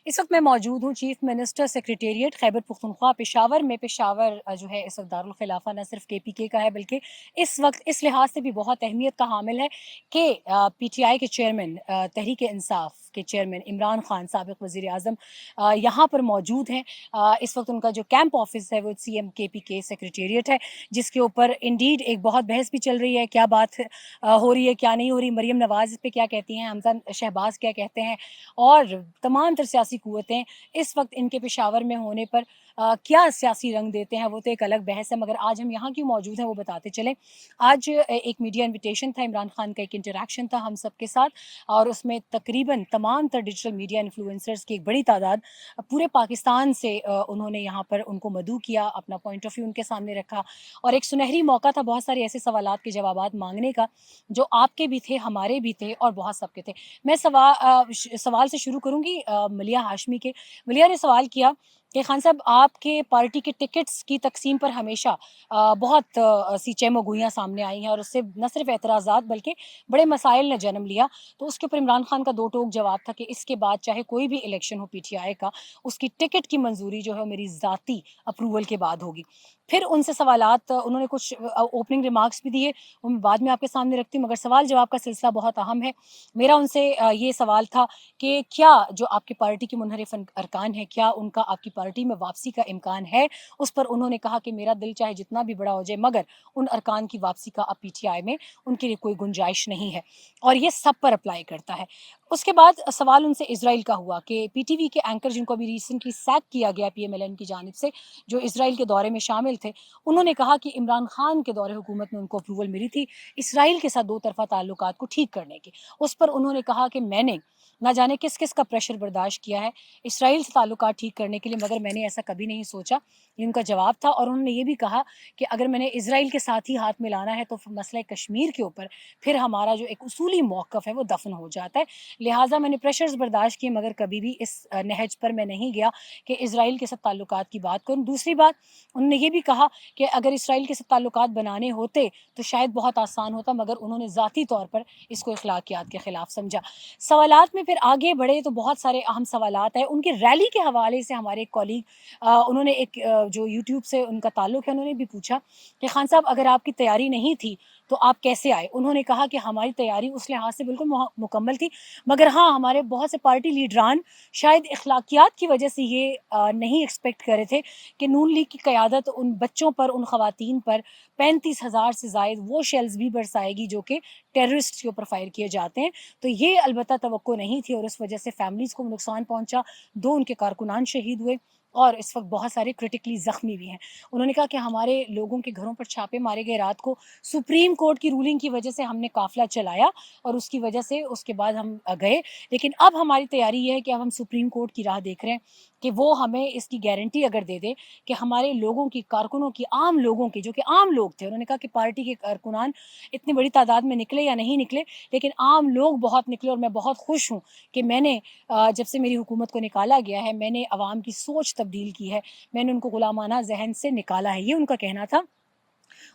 इस वक्त मैं मौजूद हूँ chief minister secretariat Khyber Pakhtunkhwa Peshawar में। पेशावर जो है इस वक्त दारुल खिलाफा न सिर्फ KPK का है बल्कि इस वक्त इस लिहाज से भी बहुत अहमियत का हामिल है कि PTI के चेयरमैन तहरीक इंसाफ के चेयरमैन इमरान खान साबिक वज़ीर आज़म यहाँ पर मौजूद हैं। इस वक्त उनका जो कैंप ऑफिस है वो CM KPK सेक्रेटेरिएट है, जिसके ऊपर इंडीड एक बहुत बहस भी चल रही है। क्या बात हो रही है, क्या नहीं हो रही, मरियम नवाज इस पे क्या कहती हैं, हमजा शहबाज क्या कहते हैं, और तमाम तर सियासी कुव्वतें इस वक्त इनके पेशावर में होने पर क्या सियासी रंग देते हैं, वो तो एक अलग बहस है। मगर आज हम यहाँ क्यों मौजूद हैं वो बताते चलें। आज एक मीडिया इन्विटेशन था, इमरान खान का एक इंटरेक्शन था हम सब के साथ, और उसमें तकरीबन तमाम तर डिजिटल मीडिया इन्फ्लुएंसर्स की एक बड़ी तादाद पूरे पाकिस्तान से उन्होंने यहाँ पर उनको मदऊ किया, अपना पॉइंट ऑफ व्यू उनके सामने रखा, और एक सुनहरी मौका था बहुत सारे ऐसे सवालात के जवाबात मांगने का जो आपके भी थे, हमारे भी थे और बहुत सबके थे। मैं सवाल से शुरू करूँगी मलिया हाशमी के। मलिया ने सवाल किया कि खान साहब, आपके पार्टी के टिकट्स की तकसीम पर हमेशा बहुत सी चहमगोइयाँ सामने आई हैं, और उससे न सिर्फ एतराज़ात बल्कि बड़े मसाइल ने जन्म लिया। तो उसके ऊपर इमरान खान का दो टोक जवाब था कि इसके बाद चाहे कोई भी इलेक्शन हो PTI का, उसकी टिकट की मंजूरी जो है वो मेरी ज़ाती अप्रूवल के बाद होगी। फिर उनसे सवालात, उन्होंने कुछ ओपनिंग रिमार्क्स भी दिए, वो मैं बाद में आपके सामने रखती हूँ, मगर सवाल जवाब का सिलसिला बहुत अहम है। मेरा उनसे ये सवाल था कि क्या जो आपकी पार्टी के मुनहरिफ अरकान हैं, क्या उनका आपकी पार्टी में वापसी का इम्कान है? उस पर उन्होंने कहा कि मेरा दिल चाहे जितना भी बड़ा हो जाए, मगर उन अरकान की वापसी का अब PTI में उनके लिए कोई गुंजाइश नहीं है, और ये सब पर अप्लाई करता है। उसके बाद सवाल उनसे इसराइल का हुआ कि PTV के एंकर जिनको अभी रिसेंटली सैक किया गया PMLN की जानिब से, जो इसराइल के दौरे में शामिल थे, उन्होंने कहा कि इमरान खान के दौरे हुकूमत में उनको अप्रूवल मिली थी इसराइल के साथ दो तरफा ताल्लुकात को ठीक करने की। उस पर उन्होंने कहा कि मैंने ना जाने किस किस का प्रेशर बर्दाश्त किया है इसराइल से ताल्लुकात ठीक करने के लिए, मगर मैंने ऐसा कभी नहीं सोचा। ये उनका जवाब था। और उन्होंने ये भी कहा कि अगर मैंने इसराइल के साथ ही हाथ मिलाना है तो फिर मसला कश्मीर के ऊपर फिर हमारा जो एक उसूली मौक़िफ़ है वो दफन हो जाता है। लिहाजा मैंने प्रेशर्स बर्दाश्त किए, मगर कभी भी इस नहज पर मैं नहीं गया कि इसराइल के साथ ताल्लुकात की बात करूँ। दूसरी बात, उन्होंने ये भी कहा कि अगर इसराइल के साथ ताल्लुकात बनाने होते तो शायद बहुत आसान होता, मगर उन्होंने ज़ाती तौर पर इसको अखलाकियात के ख़िलाफ़ समझा। सवालात में फिर आगे बढ़े तो बहुत सारे अहम सवालात हैं। उनकी रैली के हवाले से हमारे एक कॉलीग, उन्होंने एक जो यूट्यूब से उनका ताल्लुक़ है, उन्होंने भी पूछा कि खान साहब, अगर आपकी तैयारी नहीं थी तो आप कैसे आए? उन्होंने कहा कि हमारी तैयारी उस लिहाज से बिल्कुल मुकम्मल थी, मगर हाँ, हमारे बहुत से पार्टी लीडरान शायद अखलाकियात की वजह से ये नहीं एक्सपेक्ट कर रहे थे कि नून लीग की क़यादत उन बच्चों पर, उन ख़वातीन पर 35,000 से ज़ायद वो शेल्स भी बरसाएगी जो कि टेररिस्ट के ऊपर फायर किए जाते हैं। तो ये अलबत्ता तवक्को नहीं थी, और इस वजह से फैमिलीज़ को नुकसान पहुँचा। 2 उनके कारकुनान शहीद हुए और इस वक्त बहुत सारे क्रिटिकली ज़ख्मी भी हैं। उन्होंने कहा कि हमारे लोगों के घरों पर छापे मारे गए रात को, सुप्रीम कोर्ट की रूलिंग की वजह से हमने काफ़िला चलाया और उसकी वजह से उसके बाद हम गए, लेकिन अब हमारी तैयारी ये है कि अब हम सुप्रीम कोर्ट की राह देख रहे हैं कि वो हमें इसकी गारंटी अगर दे दे कि हमारे लोगों की, कारकुनों की, आम लोगों की, जो कि आम लोग थे, उन्होंने कहा कि पार्टी के कारकुनान इतनी बड़ी तादाद में निकले या नहीं निकले, लेकिन आम लोग बहुत निकले, और मैं बहुत खुश हूँ कि मैंने जब से मेरी हुकूमत को निकाला गया है, मैंने अवाम की सोच तब्दील की है, मैंने उनको गुलामाना जहन से निकाला है। ये उनका कहना था।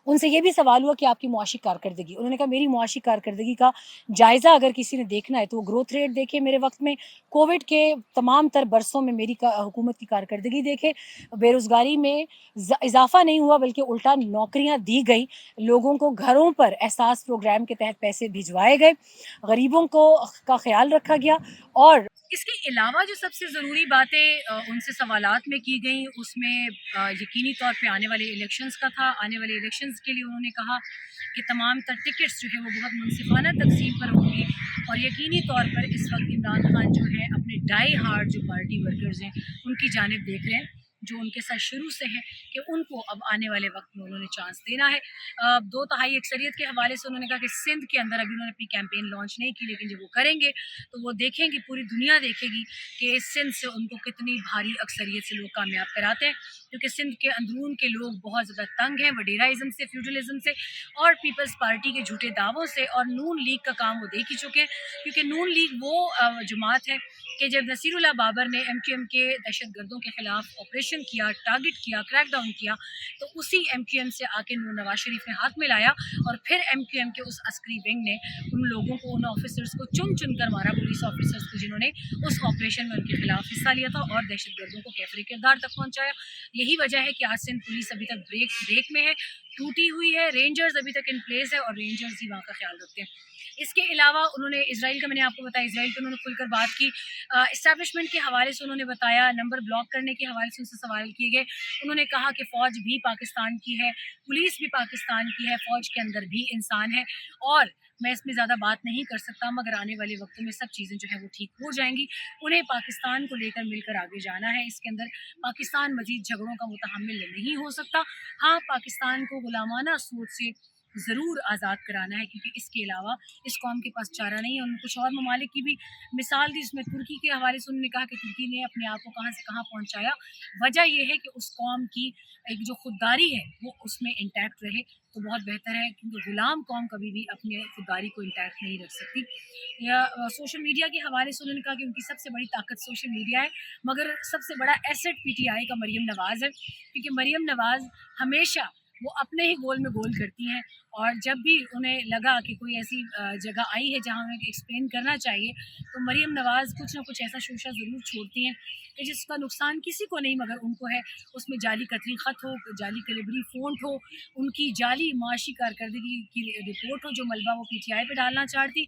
उनसे ये भी सवाल हुआ कि आपकी मुआशी कारकर्दगी, उन्होंने कहा मेरी मुआशी कारकर्दगी का जायज़ा अगर किसी ने देखना है तो वो ग्रोथ रेट देखे मेरे वक्त में, कोविड के तमाम तर बरसों में मेरी हुकूमत की कारकर्दगी देखे, बेरोज़गारी में इजाफा नहीं हुआ बल्कि उल्टा नौकरियां दी गई, लोगों को घरों पर एहसास प्रोग्राम के तहत पैसे भिजवाए गए, गरीबों को का ख्याल रखा गया। और इसके अलावा जो सबसे ज़रूरी बातें उनसे सवालात में की गई, उसमें यकीनी तौर पे आने वाले इलेक्शंस का था। आने वाले इलेक्शंस के लिए उन्होंने कहा कि तमाम तर टिकट्स जो है वो बहुत मुनसिफाना तकसीम पर होंगी, और यकीनी तौर पर इस वक्त इमरान खान जो है अपने डाई हार्ड जो पार्टी वर्कर्स हैं उनकी जानिब देख रहे हैं, जो उनके साथ शुरू से हैं, कि उनको अब आने वाले वक्त में उन्होंने चांस देना है। 2 तिहाई अक्सरियत के हवाले से उन्होंने कहा कि सिंध के अंदर अभी उन्होंने अपनी कैंपेन लॉन्च नहीं की, लेकिन जब वो करेंगे तो वो देखेंगे, पूरी दुनिया देखेगी कि सिंध से उनको कितनी भारी अक्सरियत से लोग कामयाब कराते हैं, क्योंकि सिंध के अंदरून के लोग बहुत ज़्यादा तंग हैं वडेराइज़म से, फ्यूडलिज़म से और पीपल्स पार्टी के झूठे दावों से, और नून लीग का काम वो देख ही चुके हैं, क्योंकि नून लीग वो जमात है कि जब नसीरुल्लाह बाबर ने MQM के दहशत गर्दों के खिलाफ ऑपरेशन ऑपरेशन किया, टारगेट किया, क्रैक डाउन किया, तो उसी MQM से आके नवाज शरीफ ने हाथ मिलाया और फिर MQM के उस अस्करी विंग ने उन लोगों को, उन ऑफिसर्स को चुन चुन कर मारा, पुलिस ऑफिसर्स को जिन्होंने उस ऑपरेशन में उनके खिलाफ हिस्सा लिया था और दहशतगर्दों को कैफरे किरदार तक पहुंचाया। यही वजह है कि आज सिंध पुलिस अभी तक ब्रेक में है, टूटी हुई है, रेंजर्स अभी तक इन प्लेस है और रेंजर्स ही वहाँ का ख्याल रखते हैं। इसके अलावा उन्होंने इजराइल का, मैंने आपको बताया, इजराइल की उन्होंने खुलकर बात की, इस्टेब्लिशमेंट के हवाले से उन्होंने बताया, नंबर ब्लॉक करने के हवाले से उनसे सवाल किए गए। उन्होंने कहा कि फ़ौज भी पाकिस्तान की है, पुलिस भी पाकिस्तान की है, फ़ौज के अंदर भी इंसान है और मैं इसमें ज़्यादा बात नहीं कर सकता, मगर आने वाले वक्तों में सब चीज़ें जो है वो ठीक हो जाएंगी। उन्हें पाकिस्तान को लेकर मिलकर आगे जाना है, इसके अंदर पाकिस्तान मजीद झगड़ों का मुतहम्मिल नहीं हो सकता। हाँ, पाकिस्तान को गुलामाना सोच से ज़रूर आज़ाद कराना है, क्योंकि इसके अलावा इस कौम के पास चारा नहीं है। उन्होंने कुछ और ममालिक की भी मिसाल दी, जिसमें तुर्की के हवाले से उन्होंने कहा कि तुर्की ने अपने आप को कहाँ से कहाँ पहुँचाया। वजह यह है कि उस कौम की एक जो खुददारी है वो उसमें इंटैक्ट रहे, तो बहुत बेहतर है, क्योंकि गुलाम कौम कभी भी अपने खुददारी को इंटैक्ट नहीं रख सकती। या सोशल मीडिया के हवाले से उन्होंने कहा कि उनकी सबसे बड़ी ताकत सोशल मीडिया है, मगर सबसे बड़ा एसेट PTI का मरियम नवाज़ है, क्योंकि मरियम नवाज़ हमेशा वो अपने ही गोल में गोल करती हैं और जब भी उन्हें लगा कि कोई ऐसी जगह आई है जहाँ उन्हें एक्सप्लेन करना चाहिए, तो मरियम नवाज़ कुछ ना कुछ ऐसा शोशा ज़रूर छोड़ती हैं कि जिसका नुकसान किसी को नहीं मगर उनको है। उसमें जाली कतरी ख़त हो, जाली कलिबरी फ़ॉन्ट हो, उनकी जाली माशी कारकर्दगी की रिपोर्ट हो जो मलबा वो PTI पे डालना चाहती,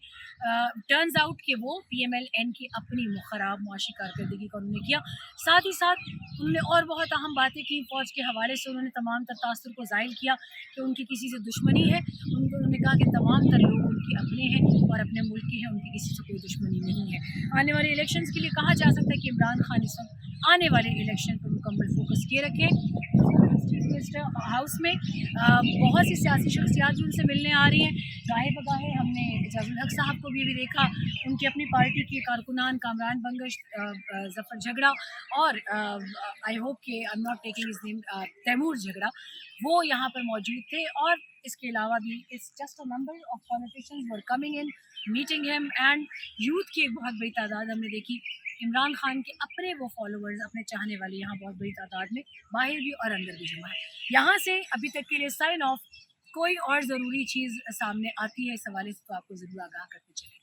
टर्न्स आउट कि वो PMLN की अपनी ख़राब माशी कारकर्दगी का उन्होंने किया। साथ ही साथ उन्होंने और बहुत अहम बातें की फ़ौज के हवाले से। उन्होंने तमाम तर तासुर को ज़ाहिर किया कि उनकी किसी से दुश्मनी है। उन्होंने कहा कि तमाम तर लोग उनके अपने हैं और अपने मुल्क के हैं, उनकी किसी से कोई दुश्मनी नहीं है। आने वाले इलेक्शंस के लिए कहा जा सकता है कि इमरान खान इस वक्त आने वाले इलेक्शन पर मुकम्मल फोकस किए रखें। चीफ मिनिस्टर हाउस में बहुत सी सियासी शख्सियात भी उनसे मिलने आ रही हैं। गाहे बगाहे हमने एजाजुल हक साहब को भी देखा, उनकी अपनी पार्टी के कारकुनान कामरान बंगश, जफ़र झगड़ा और आई होप कि I am not taking his name, Taimur Jhagra, वो यहाँ पर मौजूद थे। और इसके अलावा भी it's just a number of politicians were coming in meeting him and youth की एक बहुत बड़ी तादाद हमने देखी। इमरान खान के अपने वो फॉलोअर्स, अपने चाहने वाले यहाँ बहुत बड़ी तादाद में बाहर भी और अंदर भी जमा है। यहाँ से अभी तक के लिए साइन ऑफ। कोई और ज़रूरी चीज़ सामने आती है इस हवाले से तो आपको ज़रूर आगाह करते चलें।